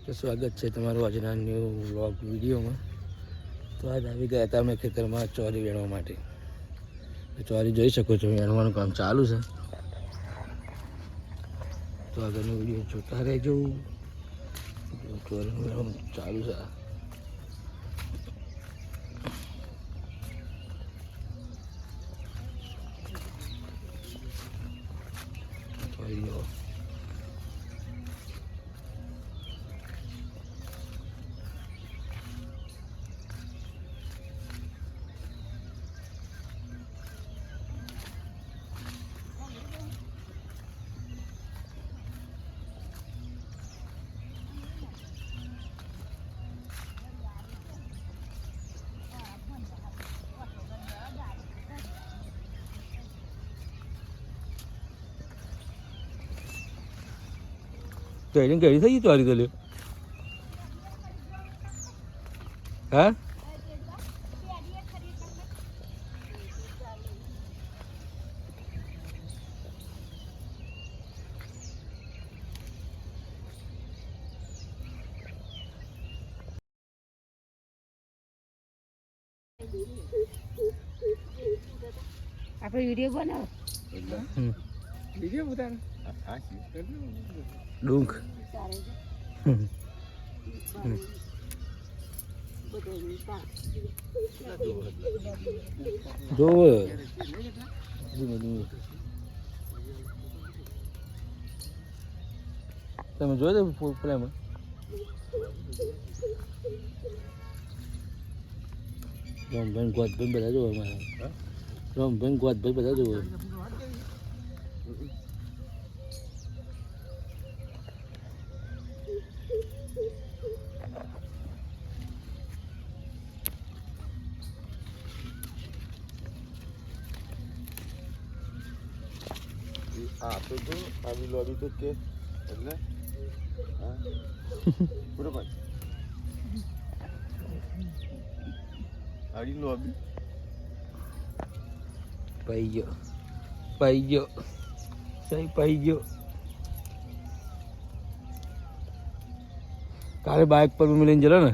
તો સ્વાગત છે તમારું આજના ન્યૂ વ્લોગ વિડીયોમાં. તો આજ આવી ગયા હતા અમે ખેતરમાં ચોરી વેણવા માટે. ચોરી જોઈ શકો છો, વેણવાનું કામ ચાલુ છે. તો આગળનો વિડીયો જોતા રહેજો. ચોરી વેણવાનું ચાલુ છે. ચોરીઓ ટ્રેનિંગ કરી થઈ ચોરી તો લ્યો. હા આપણે વિડીયો બનાવો. વિડીયો બતાવે ડુંક જોવે તમે જોઈ દો પેલામાં રામભાઈ ગોતભાઈ બધા જોવે મારા રામભાઈ ગોતભાઈ બધા જોવે. આ તો જો આવી લોબી તો કે એટલે હા બરોબર આવી લોબી પાઈ ગયો સહી પાઈ ગયો. કાલે બાઇક પર લઈને જલો ને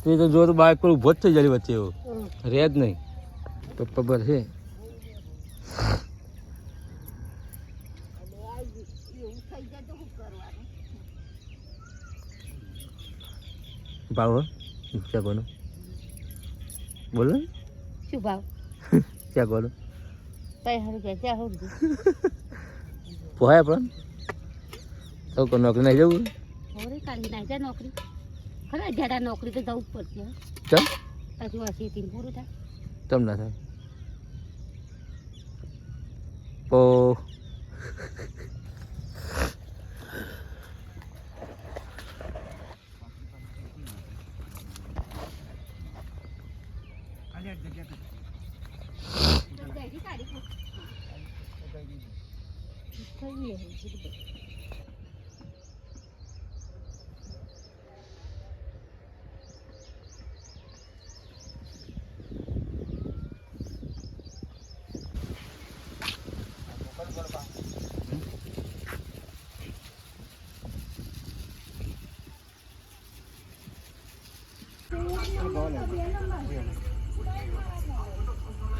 તો જો તો બાઇક પર ઊભો જ થઈ જાય વચ્ચે, એવો રહે જ નહીં. પપ્પા પર છે ભાવ ચા કોનો બોલો શું ભાવ? ચા કોનો સારું કે ચા હોવું પોહાય પણ તો કોઈ નોકરી નહીં જવું હવે કાઢી નાખી જાય નોકરી. ખરા જરા નોકરી તો જવું જ પડશે. ચમ પાછું હસીથી પૂરું થાય. તમ ના થાય પો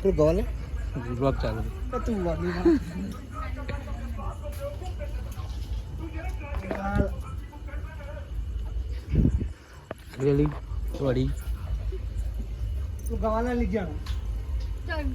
તું ગોલે બ્લોગ ચાલુ તું વાલી રેલી ચોરી તું ગાવાના લઈ ગયા ચાલ